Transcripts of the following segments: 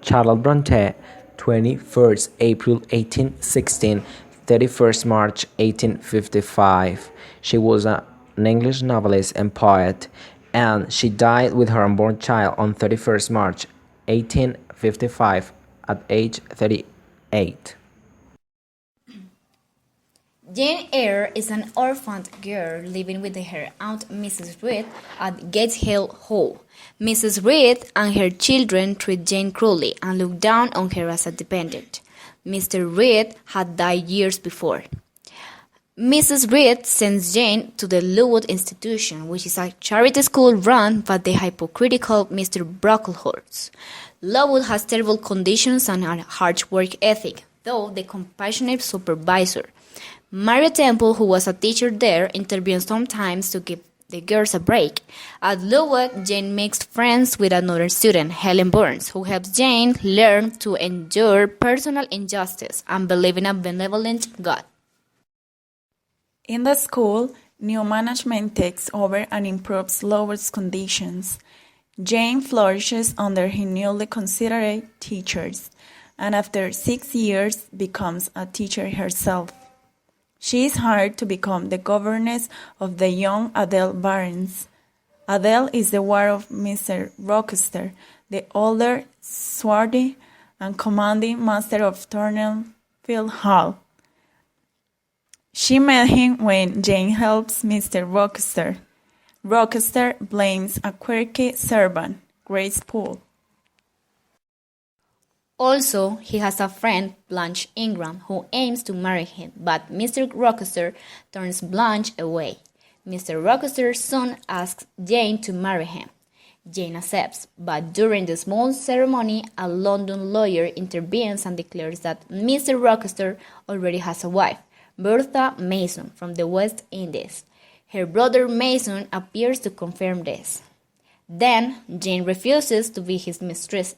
Charlotte Brontë, 21st April 1816, 31st March 1855. She was an English novelist and poet, and she died with her unborn child on 31st March 1855 at age 38. Jane Eyre is an orphaned girl living with her aunt Mrs. Reed at Gateshead Hall. Mrs. Reed and her children treat Jane cruelly and look down on her as a dependent. Mr. Reed had died years before. Mrs. Reed sends Jane to the Lowood Institution, which is a charity school run by the hypocritical Mr. Brocklehurst. Lowood has terrible conditions and a harsh work ethic, though the compassionate supervisor, Maria Temple, who was a teacher there, intervenes sometimes to give the girls a break. At Lowood, Jane makes friends with another student, Helen Burns, who helps Jane learn to endure personal injustice and believe in a benevolent God. In the school, new management takes over and improves Lowood's conditions. Jane flourishes under her newly considerate teachers, and after 6 years becomes a teacher herself. She is hired to become the governess of the young Adele Barnes. Adele is the wife of Mr. Rochester, the older, swarthy, and commanding master of Thornfield Hall. She met him when Jane helps Mr. Rochester. Rochester blames a quirky servant, Grace Poole. Also, he has a friend, Blanche Ingram, who aims to marry him, but Mr. Rochester turns Blanche away. Mr. Rochester's son asks Jane to marry him. Jane accepts, but during the small ceremony, a London lawyer intervenes and declares that Mr. Rochester already has a wife, Bertha Mason, from the West Indies. Her brother Mason appears to confirm this. Then, Jane refuses to be his mistress.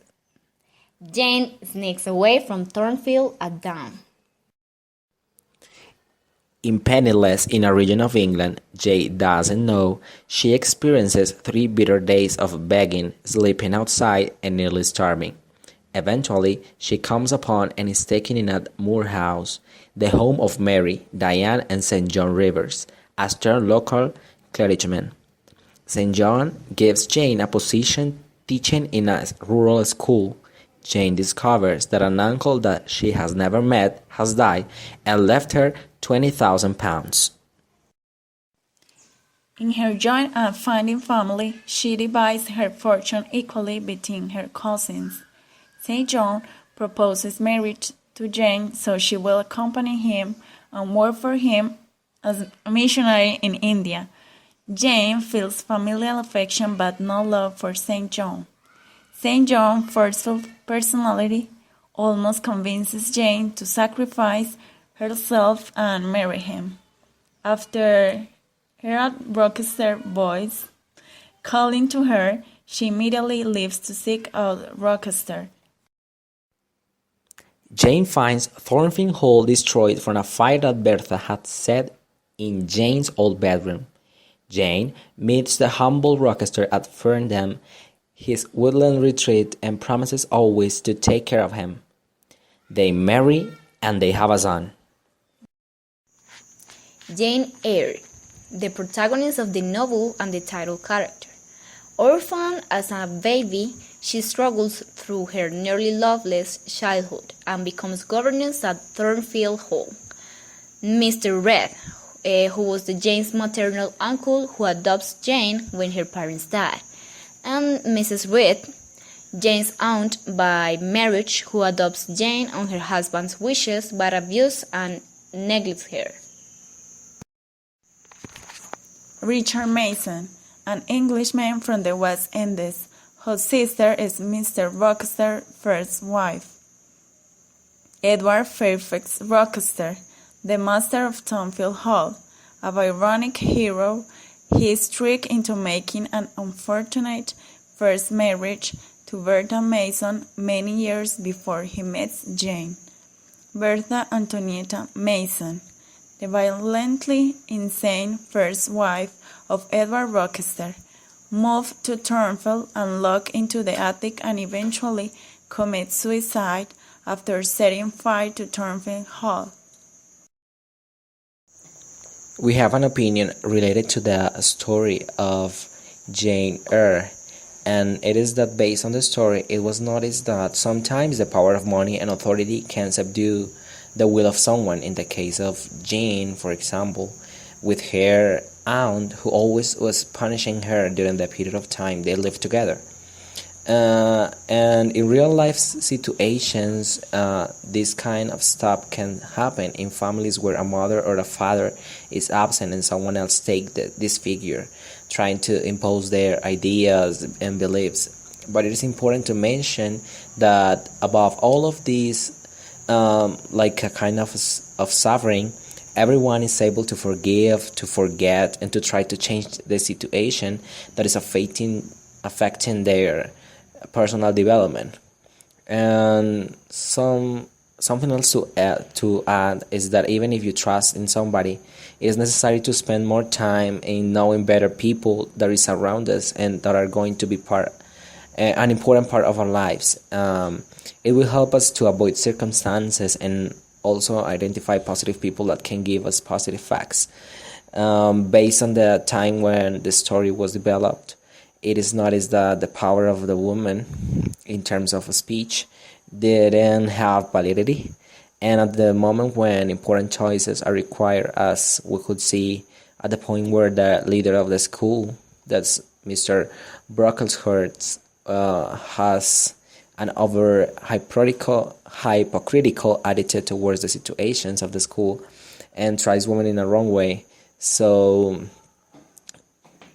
Jane sneaks away from Thornfield at dawn. In Penniless, in a region of England Jane doesn't know, she experiences 3 bitter days of begging, sleeping outside, and nearly starving. Eventually, she comes upon and is taken in at Moor House, the home of Mary, Diane, and St. John Rivers, a stern local clergyman. St. John gives Jane a position teaching in a rural school. Jane discovers that an uncle that she has never met has died and left her £20,000. In her joint and finding family, she divides her fortune equally between her cousins. St. John proposes marriage to Jane so she will accompany him and work for him as a missionary in India. Jane feels familial affection but no love for St. John. St. John's forceful personality almost convinces Jane to sacrifice herself and marry him. After her Rochester voice calling to her, she immediately leaves to seek out Rochester. Jane finds Thornfield Hall destroyed from a fire that Bertha had set in Jane's old bedroom. Jane meets the humble Rochester at Ferndam, his woodland retreat, and promises always to take care of him. They marry and they have a son. Jane Eyre, the protagonist of the novel and the title character. Orphaned as a baby, she struggles through her nearly loveless childhood and becomes governess at Thornfield Hall. Mr. Reed, who was Jane's maternal uncle who adopts Jane when her parents die, and Mrs. Reed, Jane's aunt by marriage, who adopts Jane on her husband's wishes but abuses and neglects her. Richard Mason, an Englishman from the West Indies, whose sister is Mr. Rochester's first wife. Edward Fairfax Rochester, the master of Thornfield Hall, a Byronic hero, he is tricked into making an unfortunate first marriage to Bertha Mason many years before he meets Jane. Bertha Antonietta Mason, the violently insane first wife of Edward Rochester, moved to Thornfield and locked into the attic and eventually commits suicide after setting fire to Thornfield Hall. We have an opinion related to the story of Jane Eyre, and it is that based on the story, it was noticed that sometimes the power of money and authority can subdue the will of someone. In the case of Jane, for example, with her aunt, who always was punishing her during the period of time they lived together. And in real life situations, this kind of stuff can happen in families where a mother or a father is absent and someone else take this figure, trying to impose their ideas and beliefs. But it is important to mention that above all of these, like a kind of suffering, everyone is able to forgive, to forget, and to try to change the situation that is affecting their personal development. And something else to add is that even if you trust in somebody, it is necessary to spend more time in knowing better people that is around us and that are going to be an important part of our lives. It will help us to avoid circumstances and also identify positive people that can give us positive facts. Based on the time when the story was developed, it is noticed that the power of the woman in terms of speech didn't have validity, and at the moment when important choices are required, as we could see at the point where the leader of the school, that's Mr. Brockleshurst, has an over hypocritical attitude towards the situations of the school and tries women in a wrong way. So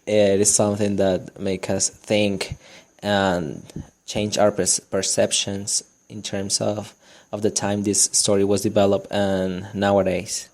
it is something that makes us think and change our perceptions in terms of the time this story was developed and nowadays.